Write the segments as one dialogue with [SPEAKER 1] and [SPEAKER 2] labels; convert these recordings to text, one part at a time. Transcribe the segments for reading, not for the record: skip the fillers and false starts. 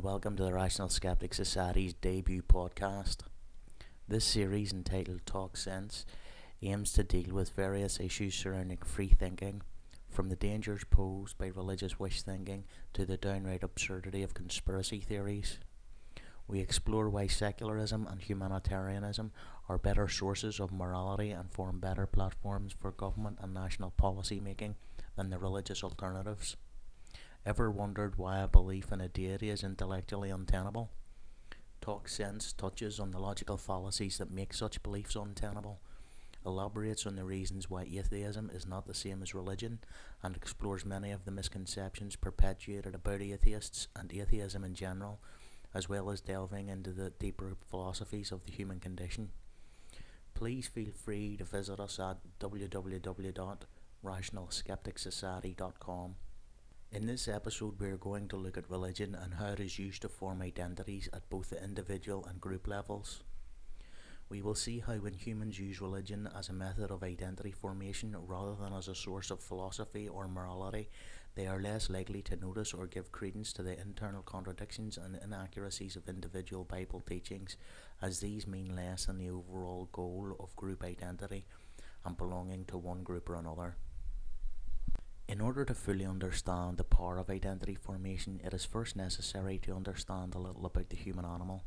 [SPEAKER 1] and welcome to the Rational Skeptic Society's debut podcast. This series, entitled Talk Sense, aims to deal with various issues surrounding free thinking, from the dangers posed by religious wish thinking to the downright absurdity of conspiracy theories. We explore why secularism and humanitarianism are better sources of morality and form better platforms for government and national policy making than the religious alternatives. Ever wondered why a belief in a deity is intellectually untenable? Talk Sense touches on the logical fallacies that make such beliefs untenable, elaborates on the reasons why atheism is not the same as religion, and explores many of the misconceptions perpetuated about atheists and atheism in general, as well as delving into the deeper philosophies of the human condition. Please feel free to visit us at www.rationalskepticsociety.com. In this episode, we are going to look at religion and how it is used to form identities at both the individual and group levels. We will see how when humans use religion as a method of identity formation rather than as a source of philosophy or morality, they are less likely to notice or give credence to the internal contradictions and inaccuracies of individual Bible teachings, as these mean less than the overall goal of group identity and belonging to one group or another. In order to fully understand the power of identity formation, it is first necessary to understand a little about the human animal.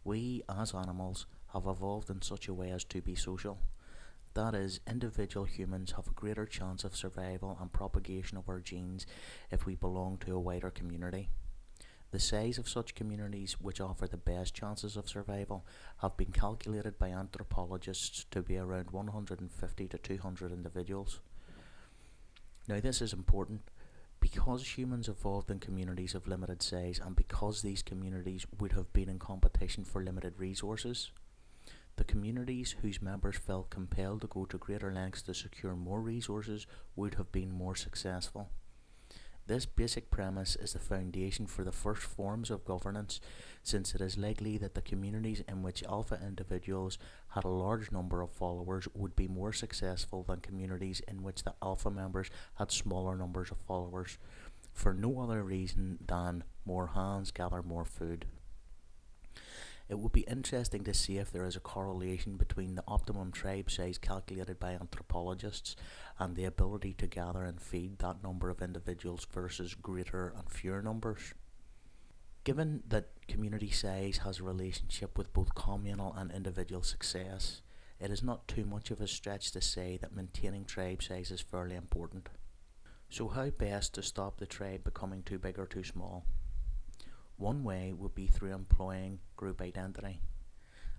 [SPEAKER 1] We, as animals, have evolved in such a way as to be social. That is, individual humans have a greater chance of survival and propagation of our genes if we belong to a wider community. The size of such communities which offer the best chances of survival have been calculated by anthropologists to be around 150 to 200 individuals. Now, this is important because humans evolved in communities of limited size and because these communities would have been in competition for limited resources. The communities whose members felt compelled to go to greater lengths to secure more resources would have been more successful. This basic premise is the foundation for the first forms of governance, since it is likely that the communities in which alpha individuals had a large number of followers would be more successful than communities in which the alpha members had smaller numbers of followers, for no other reason than more hands gather more food. It would be interesting to see if there is a correlation between the optimum tribe size calculated by anthropologists and the ability to gather and feed that number of individuals versus greater and fewer numbers. Given that community size has a relationship with both communal and individual success, it is not too much of a stretch to say that maintaining tribe size is fairly important. So how best to stop the tribe becoming too big or too small? One way would be through employing group identity.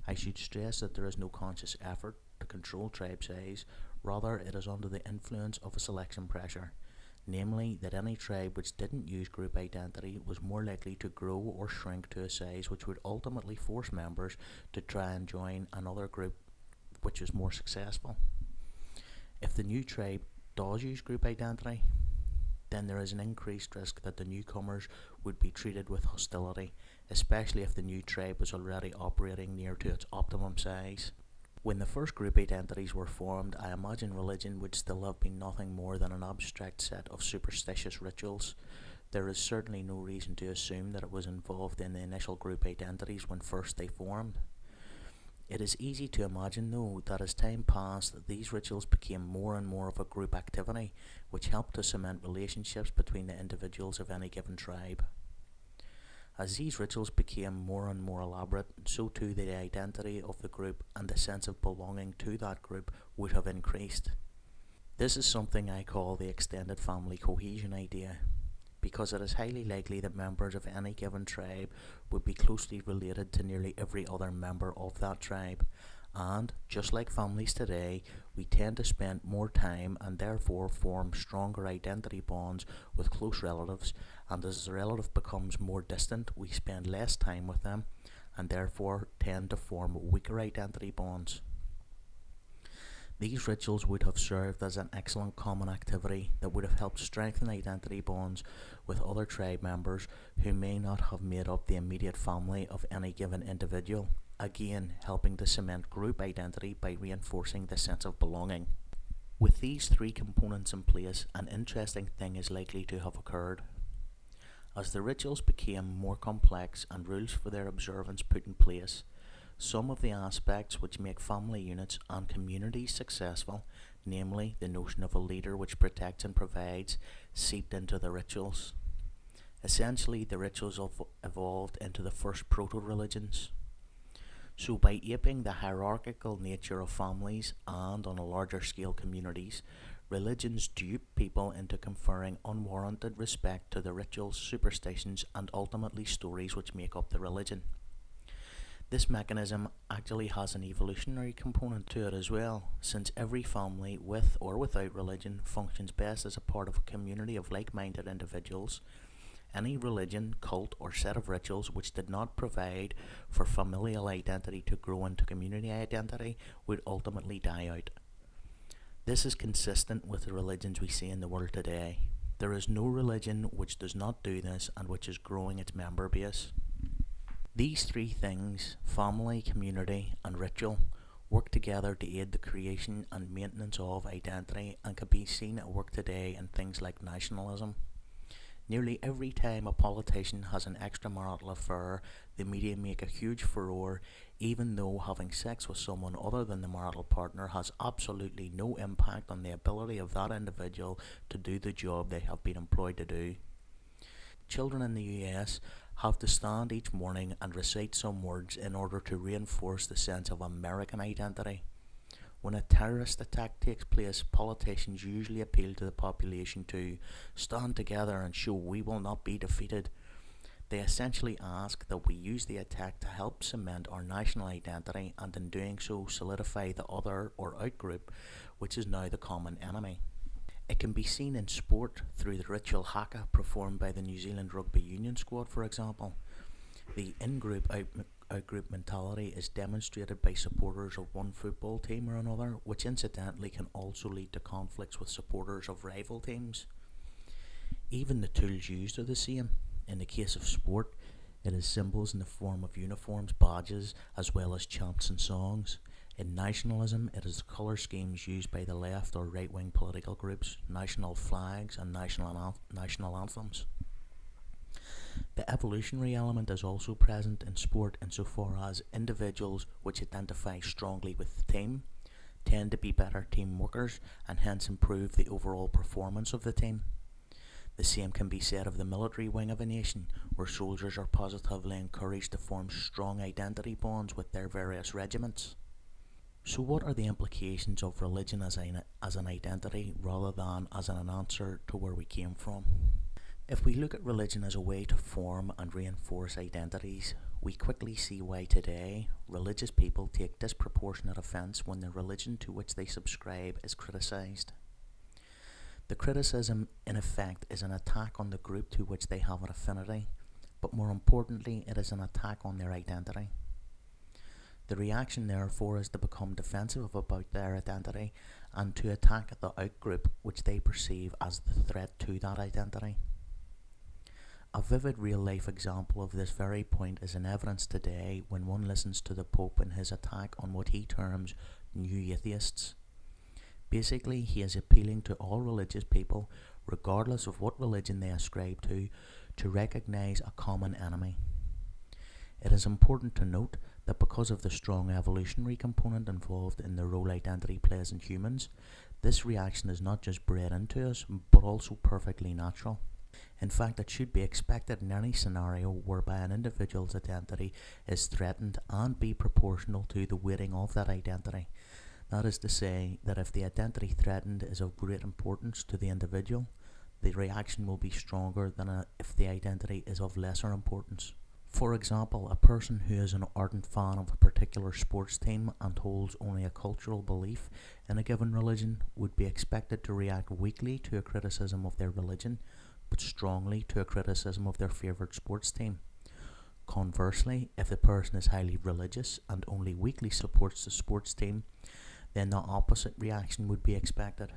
[SPEAKER 1] I should stress that there is no conscious effort to control tribe size, rather it is under the influence of a selection pressure, namely that any tribe which didn't use group identity was more likely to grow or shrink to a size which would ultimately force members to try and join another group which is more successful. If the new tribe does use group identity, then there is an increased risk that the newcomers would be treated with hostility, especially if the new tribe was already operating near to its optimum size. When the first group identities were formed, I imagine religion would still have been nothing more than an abstract set of superstitious rituals. There is certainly no reason to assume that it was involved in the initial group identities when first they formed. It is easy to imagine, though, that as time passed, these rituals became more and more of a group activity, which helped to cement relationships between the individuals of any given tribe. As these rituals became more and more elaborate, so too the identity of the group and the sense of belonging to that group would have increased. This is something I call the extended family cohesion idea, because it is highly likely that members of any given tribe would be closely related to nearly every other member of that tribe, and, just like families today, we tend to spend more time and therefore form stronger identity bonds with close relatives, and as the relative becomes more distant, we spend less time with them, and therefore tend to form weaker identity bonds. These rituals would have served as an excellent common activity that would have helped strengthen identity bonds with other tribe members who may not have made up the immediate family of any given individual, again helping to cement group identity by reinforcing the sense of belonging. With these three components in place, an interesting thing is likely to have occurred. As the rituals became more complex and rules for their observance put in place, some of the aspects which make family units and communities successful, namely the notion of a leader which protects and provides, seeped into the rituals. Essentially, the rituals evolved into the first proto-religions. So by aping the hierarchical nature of families and, on a larger scale, communities, religions dupe people into conferring unwarranted respect to the rituals, superstitions, and ultimately stories which make up the religion. This mechanism actually has an evolutionary component to it as well, since every family, with or without religion, functions best as a part of a community of like-minded individuals. Any religion, cult, or set of rituals which did not provide for familial identity to grow into community identity would ultimately die out. This is consistent with the religions we see in the world today. There is no religion which does not do this and which is growing its member base. These three things, family, community, and ritual, work together to aid the creation and maintenance of identity and can be seen at work today in things like nationalism. Nearly every time a politician has an extramarital affair, the media make a huge furore, even though having sex with someone other than the marital partner has absolutely no impact on the ability of that individual to do the job they have been employed to do. Children in the US have to stand each morning and recite some words in order to reinforce the sense of American identity. When a terrorist attack takes place, politicians usually appeal to the population to stand together and show we will not be defeated. They essentially ask that we use the attack to help cement our national identity and in doing so solidify the other or outgroup, which is now the common enemy. It can be seen in sport through the ritual haka performed by the New Zealand Rugby Union squad, for example. The in-group out-group mentality is demonstrated by supporters of one football team or another, which incidentally can also lead to conflicts with supporters of rival teams. Even the tools used are the same. In the case of sport, it is symbols in the form of uniforms, badges, as well as chants and songs. In nationalism, it is the colour schemes used by the left or right-wing political groups, national flags and national anthems. The evolutionary element is also present in sport insofar as individuals which identify strongly with the team tend to be better team workers and hence improve the overall performance of the team. The same can be said of the military wing of a nation, where soldiers are positively encouraged to form strong identity bonds with their various regiments. So what are the implications of religion as an identity rather than as an answer to where we came from? If we look at religion as a way to form and reinforce identities, we quickly see why today religious people take disproportionate offence when the religion to which they subscribe is criticised. The criticism, in effect, is an attack on the group to which they have an affinity, but more importantly, it is an attack on their identity. The reaction, therefore, is to become defensive about their identity and to attack the outgroup which they perceive as the threat to that identity. A vivid real-life example of this very point is in evidence today when one listens to the Pope in his attack on what he terms new atheists. Basically, he is appealing to all religious people, regardless of what religion they ascribe to recognise a common enemy. It is important to note that because of the strong evolutionary component involved in the role identity plays in humans, this reaction is not just bred into us, but also perfectly natural. In fact, it should be expected in any scenario whereby an individual's identity is threatened and be proportional to the weighting of that identity. That is to say, that if the identity threatened is of great importance to the individual, the reaction will be stronger than if the identity is of lesser importance. For example, a person who is an ardent fan of a particular sports team and holds only a cultural belief in a given religion would be expected to react weakly to a criticism of their religion, but strongly to a criticism of their favourite sports team. Conversely, if the person is highly religious and only weakly supports the sports team, then the opposite reaction would be expected.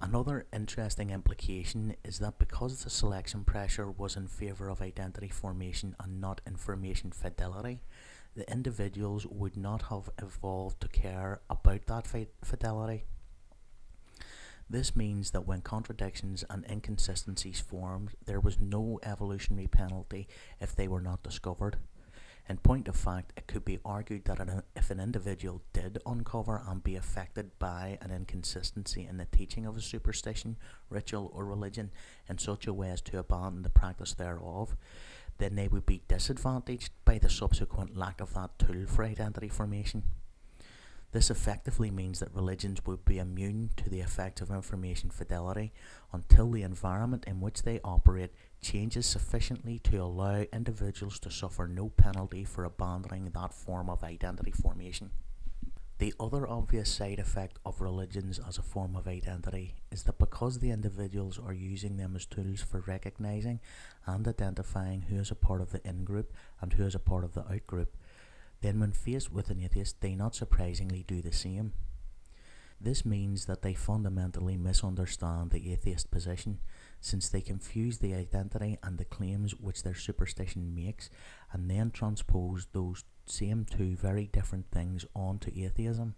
[SPEAKER 1] Another interesting implication is that because the selection pressure was in favour of identity formation and not information fidelity, the individuals would not have evolved to care about that fidelity. This means that when contradictions and inconsistencies formed, there was no evolutionary penalty if they were not discovered. In point of fact, it could be argued that if an individual did uncover and be affected by an inconsistency in the teaching of a superstition, ritual, or religion in such a way as to abandon the practice thereof, then they would be disadvantaged by the subsequent lack of that tool for identity formation. This effectively means that religions would be immune to the effects of information fidelity until the environment in which they operate changes sufficiently to allow individuals to suffer no penalty for abandoning that form of identity formation. The other obvious side effect of religions as a form of identity is that because the individuals are using them as tools for recognizing and identifying who is a part of the in-group and who is a part of the out-group, then when faced with an atheist, they not surprisingly do the same. This means that they fundamentally misunderstand the atheist position, since they confuse the identity and the claims which their superstition makes, and then transpose those same two very different things onto atheism.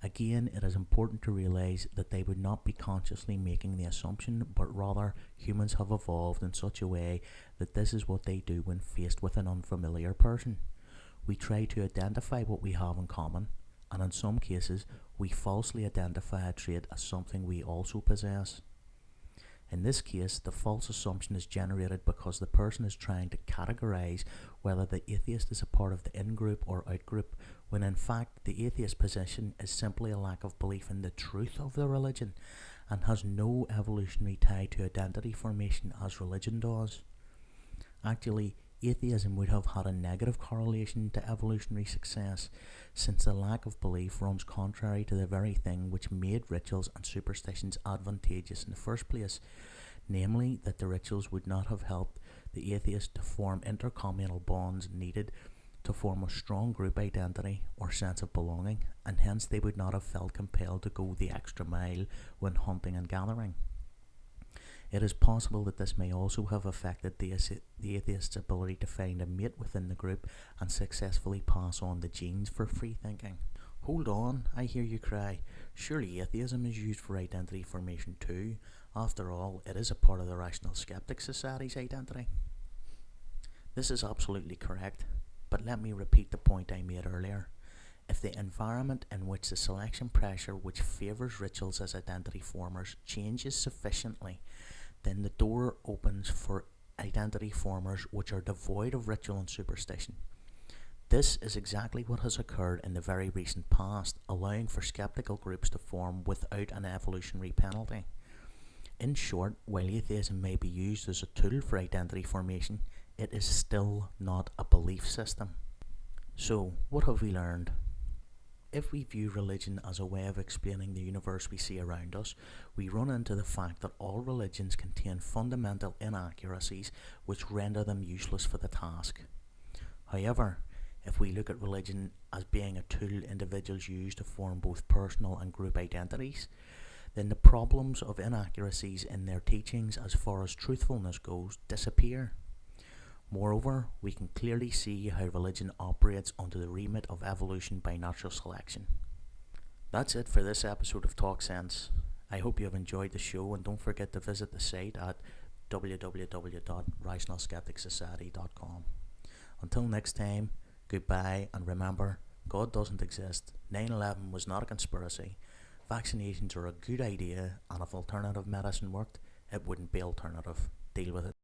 [SPEAKER 1] Again, it is important to realize that they would not be consciously making the assumption, but rather humans have evolved in such a way that this is what they do when faced with an unfamiliar person. We try to identify what we have in common, and in some cases, we falsely identify a trait as something we also possess. In this case, the false assumption is generated because the person is trying to categorize whether the atheist is a part of the in-group or out-group, when in fact the atheist position is simply a lack of belief in the truth of the religion and has no evolutionary tie to identity formation as religion does. Actually, atheism would have had a negative correlation to evolutionary success, since the lack of belief runs contrary to the very thing which made rituals and superstitions advantageous in the first place, namely that the rituals would not have helped the atheist to form intercommunal bonds needed to form a strong group identity or sense of belonging, and hence they would not have felt compelled to go the extra mile when hunting and gathering. It is possible that this may also have affected the atheist's ability to find a mate within the group and successfully pass on the genes for free thinking. Hold on, I hear you cry. Surely atheism is used for identity formation too. After all, it is a part of the Rational Skeptic Society's identity. This is absolutely correct, but let me repeat the point I made earlier. If the environment in which the selection pressure which favours rituals as identity formers changes sufficiently, then the door opens for identity formers which are devoid of ritual and superstition. This is exactly what has occurred in the very recent past, allowing for skeptical groups to form without an evolutionary penalty. In short, while atheism may be used as a tool for identity formation, it is still not a belief system. So, what have we learned? If we view religion as a way of explaining the universe we see around us, we run into the fact that all religions contain fundamental inaccuracies which render them useless for the task. However, if we look at religion as being a tool individuals use to form both personal and group identities, then the problems of inaccuracies in their teachings as far as truthfulness goes disappear. Moreover, we can clearly see how religion operates under the remit of evolution by natural selection. That's it for this episode of Talk Sense. I hope you have enjoyed the show, and don't forget to visit the site at www.rationalskepticsociety.com. Until next time, goodbye, and remember, God doesn't exist, 9/11 was not a conspiracy, vaccinations are a good idea, and if alternative medicine worked, it wouldn't be alternative. Deal with it.